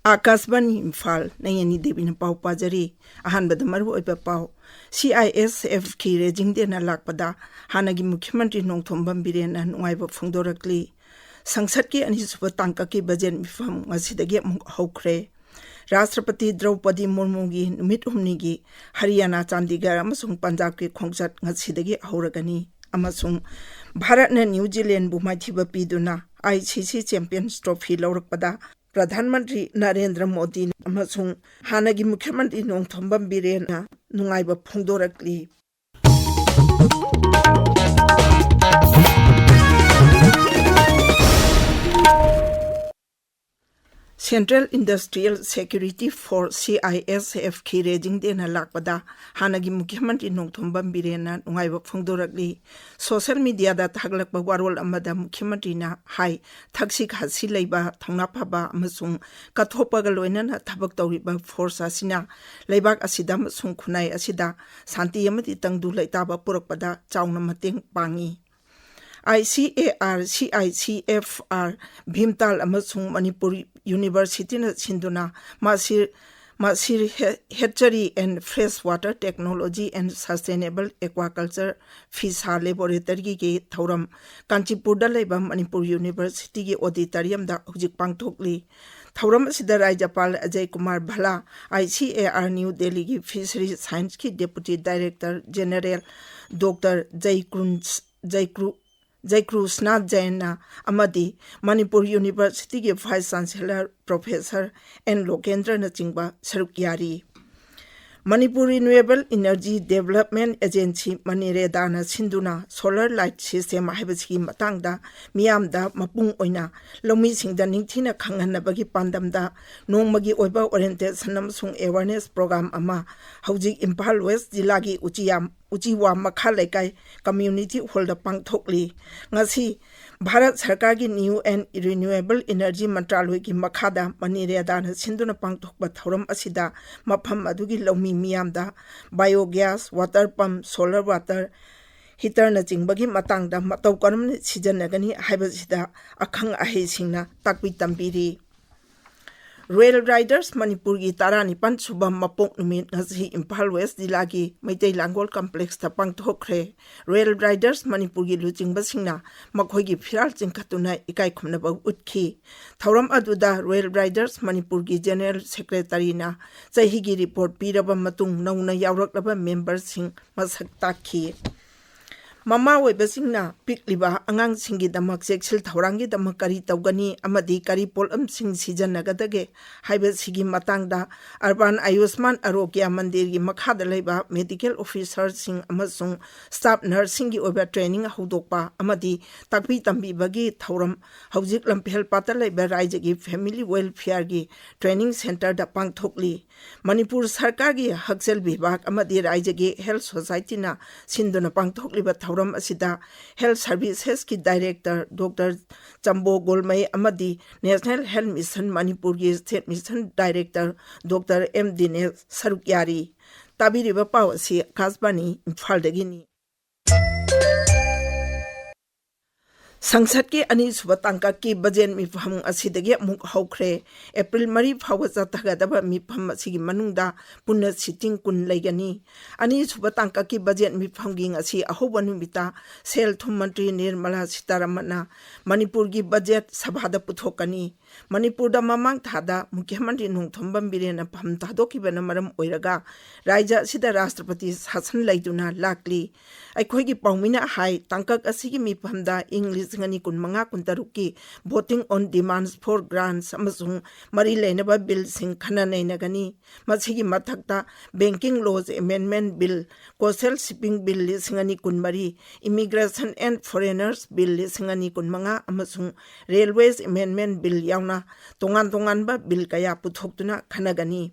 आकाशवाणी इम्फाल नयनी देवी ने पाव पाजरी अहानबद मरु ओइबा पाव CISF की Raising देना लाकपदा हानगी मुख्यमंत्री नोंथोंबम बिरेन नुंगाइबा फोंदोरकली संसद की अनिसुब तांका की बजेट मिफम ngasiदगी हौख्रे राष्ट्रपति द्रौपदी मुर्मू की नुमित हुमनी की हरियाणा चंडीगढ़ अमसुंग पंजाब की खोंगचत ngasiदगी हौरगनी अमसुंग भारत ने न्यूजीलैंड बु माइथिबा पीदुना ICC चैंपियंस ट्रॉफी लौरकपदा प्रधानमंत्री नरेंद्र मोदी अमसुंग हानगी मुख्यमंत्री नोंथोंबम बिरेन नुंगाइबा फोंदोरकली Central Industrial Security Force CISF की रेजिंग देना लाकपदा हानगी मुख्यमंत्री नोंथोंबम बिरेन नुंगाइबा फोंदोरकली सोशल मीडिया दा थागलकबा वारोल अमदा मुख्यमंत्री ना हाई थक्सी खासी लेबा थौना फाबा अमसुंग कथोपगा लोइनना थबक तौरिबा फोर्स असिना लेबाक असिदा अमसुंग खुनाई असिदा शांति अमदि तंगदु लेताबा पुरकपदा चाउना मतेंग पांगी ICAR CICFR भीमताल अमसुंग मणिपुरी यूनिवर्सिटी न सिंधुना mahseer hatchery and fresh water technology and sustainable aquaculture फिशा लेबोरेटरी के थौरम कांचीपुर लेबा मणिपुर यूनिवर्सिटी के ऑडिटोरियम दा हुजिक पांगथोकली थौरम असिदा राज्यपाल अजय कुमार भला ICAR न्यू दिल्ली की फिशरी साइंस की deputy director general doctor Jaykrishna Jain अमदी मणिपुर यूनिवर्सिटी के vice chancellor professor N Lokendra नचिंबा सरुक यारी Manipur Renewable Energy Development Agency MANIREDA न सिंधुना सोलर लाइट सिस्टम हाइबसिगी मतंगदा मियामदा मपुंग ओइना लौमी सिंगदा निंगथिना खंगहनबगी पांदमदा नोंमगी ओइबा ओरिएंटेशन अमसुंग अवेयरनेस प्रोग्राम अमा हौजिक इम्फाल वेस्ट जिला की उचिवा मखा लेकाई कम्युनिटी हॉल पांगथोकली ngasi भारत सरकार की न्यू एंड रिन्यूएबल एनर्जी मंत्रालय की मखादा मनीरेदा न सिंधुना पांगथोकबा थौरम असिदा मफम अदुगी लौमी मियामदा biogas water pump solar water heater न चिंबगी मतंगदा मतौ करम सिजनगनी हाइबसिदा अखंग अहेसिंगना ताकपी तंबीरी रॉयल राइडर्स मणिपुर की 19 सुबह मपोक नुमित ngasi इम्फाल वेस्ट जिला की मैतै लांगोल कॉम्प्लेक्स ता पांगथोखरे रॉयल राइडर्स मणिपुर की लुचिंगबसिंगना मखोइगी फिराल चिंखतुना इकाई खुमनबा उतखी थौरम अदुदा रॉयल राइडर्स मणिपुर की जनरल सेक्रेटरी ना चही की रिपोर्ट पीरबा मतुंग नौना यावरकलबा मेंबर सिंह मसक ताखी ममा ओइबसिंगना पिकलिबा अंगांगसिंगी दमक सेक्सिल थौरांगी दमक करी तौगनी अमदी करी पोलमसिंग सिजनगदगे हाइबसिगी मतंगदा अर्बन आयुष्मान आरोग्य मंदिर की मखादा लेबा मेडिकल ऑफिसर सिंग अमसुंग स्टाफ नर्सिंग की ओइबा ट्रेनिंग हौदोकपा अमदी ताकपी तंबीबगी थौरम हौजिक लंपेल पाता लेबा राज्य की फैमिली वेलफेयर की ट्रेनिंग सेंटर दा पांगथोकली मणिपुर सरकार की हकसेल विभाग अमदी राज्य की हेल्थ सोसाइटी ना सिंधुना पांगथोकलिबा थौरम असिदा हेल्थ सर्विसेज की डायरेक्टर डॉक्टर चंबो गोलमई अमदी नेशनल हेल्थ मिशन मणिपुर की state mission director doctor M Dinesh सरुक्यारी ताबिरिबा पाव असि आकाशवाणी इम्फालदगिनी संसद के अनिसुब तांका की बजेट मिफम असिदगी अमुक हौख्रे अप्रैल 3 फाव चथगदबा मिफम असिगी मनुंगदा पुन्ना सिटिंग कुन लेगनी अनिसुब तांका की बजेट मिफम गिंग असि अहोब नुमिता सेल थुम मंत्री निर्मला सीतारमण मणिपुर की बजेट सभा पुथोकनी मणिपुर दा ममांग थादा मुख्यमंत्री नोंथोंबम बिरेन फम थादोकिबन मरम ओइरगा राज्य असिदा राष्ट्रपति शासन लैदुना लाकली अखोइगी पाउमिना हाई तांकक असिगी मिफमदा English ngani kun manga kun taruki voting on demands for grants amasung mari leinaba bill sing khana nei nagani masigi mathakta banking laws amendment bill coastal shipping bill singani kun mari immigration and foreigners bill singani kun manga amasung railways amendment bill yauna tongan ba bill kaya puthoktuna khanagani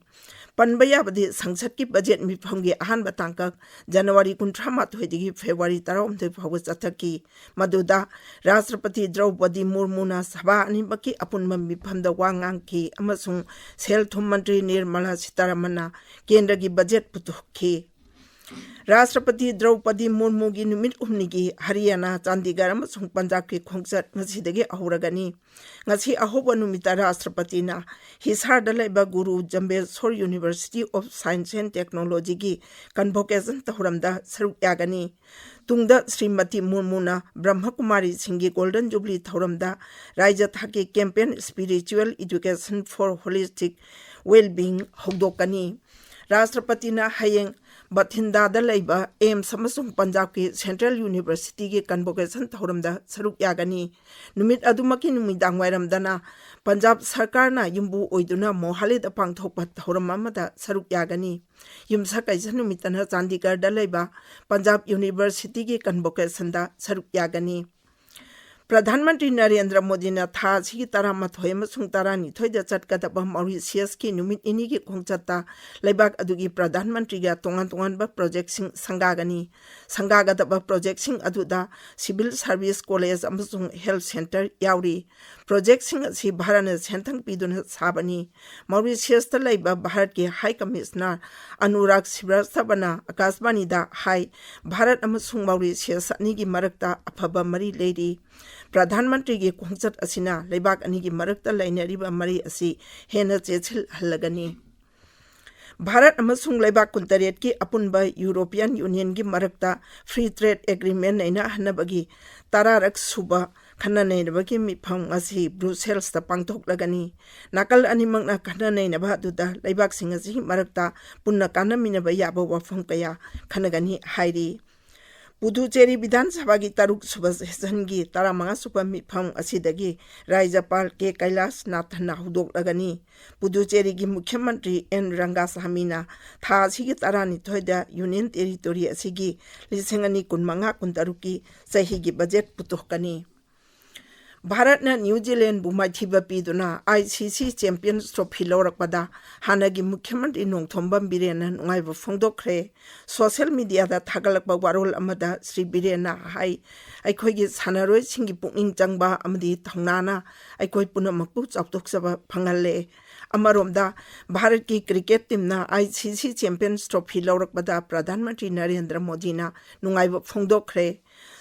पनबयाबदी संसद की budget मिफमगी अहानबा तांकक जनवरी 19 February 13 फाव चथकी मदुदा राष्ट्रपति द्रौपदी मुर्मुना सभा अनिबकी अपुनम मिफमदा वांगांगकी अमसुंग cell थुम मंत्री निर्मला सीतारमण केंद्र की budget पुथोखी राष्ट्रपति द्रौपदी मुर्मू की नुमित हुमनी की हरियाणा चंडीगढ़ अमसुंग पंजाब की खोंगचत ngasiदगी ahuragani ngasi ahoba numita राष्ट्रपति ना हिसार दलेबा Guru Jambheshwar University of Science and Technology की कन्वोकेशन तहुरमदा सरुक यागनी तुंगदा श्रीमती मुर्मुना ब्रह्मकुमारी सिंगी गोल्डन जुबली थौरमदा राज्य थाकी campaign spiritual education for holistic wellbeing हौदोकनी राष्ट्रपति ना हयेंग बथिंदादा लैबा एम्स अमसुंग पंजाब की सेंट्रल यूनिवर्सिटी की कन्वोकेशन थौरमदा सरुक यागनी नुमित अदुमकी नुमिदांग वायरमदना पंजाब सरकार ना युम्बु ओइदुना मोहालीद पांगथोकपा थौरम अमदा सरुक यागनी युमसा कैसन नुमितना चंडीगढ़ लैबा पंजाब यूनिवर्सिटी की कन्वोकेशन दा सरुक यागनी प्रधानमंत्री नरेंद्र मोदी ने था की तरामथोय मसुंग तरानिथोयद चटकदब मॉरिशियस की नुमित इनी की खोंगचत्ता लेबाक अदुगी प्रधानमंत्री गा तोंगान तोंगानबा प्रोजेक्टसिंग संगागनी संगागदब प्रोजेक्टसिंग अदुदा सिविल सर्विस कॉलेज अमसुंग हेल्थ सेंटर याउरी प्रोजेक्टसिंग असि भारत ने सेंथंग पीदुना साबनी मॉरिशियस त लैबा भारत के हाई कमिश्नर अनुराग श्रीवास्तवना आकाशवाणी दा हाई भारत अमसुंग मॉरिशियस अनी की मरकता अफबा मरी लेरी प्रधानमंत्री की खोंगचत असिना लेबाक अनी की मरकता लैनरिबा मरी असि हेना चेछिल हल्लगनी भारत अमसुंग लेबाक कुंतरेट की अपुनबा यूरोपियन यूनियन की मरकता फ्री ट्रेड एग्रीमेंट नैना हनबगी तारारक सुबा खन्ना नैनबगी मिफम असि ब्रुसेल्स ता पांगथोकलगनी नाकल अनिमंगना खन्ना नैनबा दुदा लेबाक सिंग असि मरकता पुन्ना कानमिनबा याबा वफम कया खनगनी हाइरी पुदुचेरी विधानसभा की तरुक सुबह सेशन की तरामंगा सुबह मिफम असिदगी राज्यपाल के कैलाश नाथन हुदोकलगनी पुदुचेरी की मुख्यमंत्री एन रंगासामीना था असिगी तरानिथोयदा यूनियन टेरिटोरी असिगी लिसिंग अनि कुनमंगा कुंतरुक की सही की बजट पुतोकनी भारत ने न्यूजीलैंड बुमाइथिबा पीदुना आईसीसी चैंपियंस ट्रॉफी लौरकपदा हानगी मुख्यमंत्री नोंथोंबम बिरेन नुंगाइब फोंदोखरे सोशल मीडिया दा थागलकबा वारोल अमदा श्री बिरेन हाई अखोइगी सानरोय सिंगी पुकनिंग चंगबा अमदी थौनाना अखोइ पुनमकपु चाउतोकसबा फंगल्ले अमरोमदा भारत की क्रिकेट टीम ना आईसीसी चैंपियंस ट्रॉफी लौरकपदा प्रधानमंत्री नरेंद्र मोदी ना नुंगाइब फोंदोखरे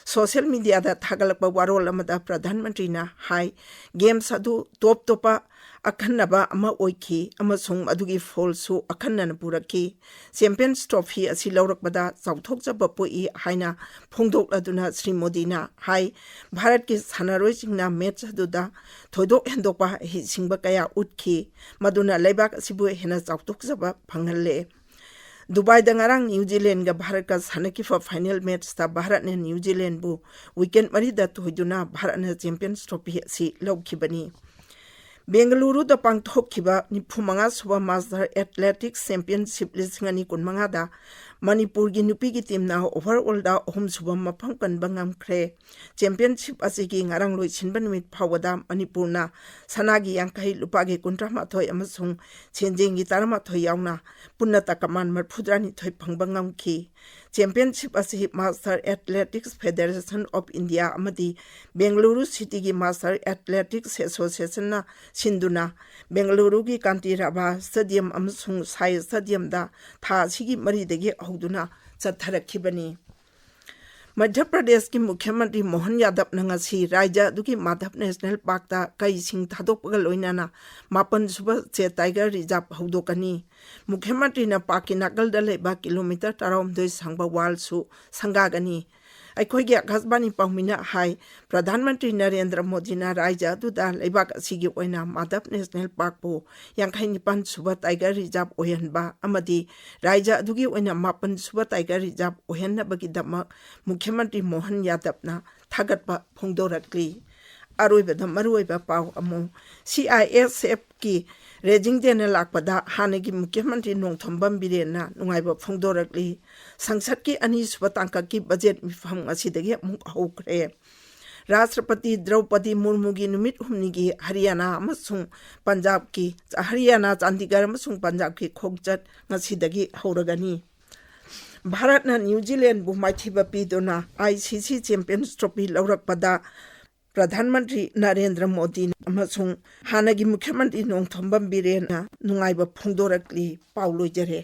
सोशल मीडिया दा थागलकबा वारोल अमदा प्रधानमंत्री ना हाई गेम्स अदु टॉप टॉपा अखन्नबा अमा ओइखी अमसुंग अदुगी फॉल्सु अखन्नन पुरकी चैंपियंस ट्रॉफी असि लौरकबदा चाउथोकजबा पोई हाइना फोंदोकलदुना श्री मोदी ना हाई भारत की सानारोइसिंगना मैच अदुदा थोइदोक हेंदोकपा हिसिंगबा कया उठकी मदुना लेबाक असिबु हेना चाउथोकजबा फंगल्ले दुबई दंगारंग न्यूजीलैंड का भारत का सानकी फाइनल मैच था भारत ने न्यूजीलैंड बु वीकेंड मरीदा तोइदुना भारत ने चैंपियंस ट्रॉफी असि लौखिबनी बेंगलुरु दा पांगथोकखिबा 95 सुबा मास्टर एथलेटिक्स चैंपियनशिप लिसिंगनी कुनमंगादा मणिपुर की नुपी की टीम ना ओवरऑल दा अहम सुबा मफम कनबा ngamkhre चैंपियनशिप असिगी ngarang लोइसिनबा नुमित फावदा मणिपुर ना सनागी यांkai लुपागे 38 अमसुंग चेंजेंगी 38 यावना पुन्ना तकमान मरफुद्रानी थोइ फंगबा ngamखि चैंपियनशिप असि master athletics federation of India अमदी बेंगलुरु सिटी की मास्टर एथलेटिक्स एसोसिएशन ना सिंधुना बेंगलुरु की कांतिराभा स्टेडियम अमसुंग साई स्टेडियम दा था सिगी मरीदगी हौदुना चथरखिबनी मध्य प्रदेश की मुख्यमंत्री मोहन यादव नंगसी राज्य दुकी माधव नेशनल पार्क ता कई सिंग थादोकपगा लोइनाना 5 सुबह चे टाइगर रिजर्व हौदोकनी मुख्यमंत्री ना पार्क की नाकल दा लेबा किलोमीटर 12 सांगबा वाल सु संगागनी अखोइगे आकाशवाणी पाउमिना हाई प्रधानमंत्री नरेंद्र मोदी ना राज्य अदुदा लेबाक असिगी ओइना माधव नेशनल पार्क बो 59 सुबह टाइगर रिजर्व ओहनबा अमदी राज्य अदुगी ओइना 5 सुबह टाइगर रिजर्व ओहनबगी दमक मुख्यमंत्री मोहन यादव ना थागतपा फोंदोरक्ली अरोइबदा मरुइबा पाउ अमु CISF की रेजिंग देने लाकपदा हानेगी मुख्यमंत्री नोंथोंबम बिरेना नुंगाइबा फोंदोरक्ली संसद की अनीसुबा तांका की बजट मिफम असिदगी अमुक हौखरे राष्ट्रपति द्रौपदी मुर्मू की नुमित हुमनी की हरियाणा अमसुंग पंजाब की हरियाणा चंडीगढ़ अमसुंग पंजाब की खोंगचत ngasiदगी हौरगनी भारत ना न्यूजीलैंड बु माइथिबा पीदुना ICC चैंपियंस ट्रॉफी लौरकपदा प्रधानमंत्री नरेंद्र मोदी अमसुंग हानगी मुख्यमंत्री नोंथोंबम बिरेना नुंगाइबा फोंदोरक्ली पाउ लोइजरे।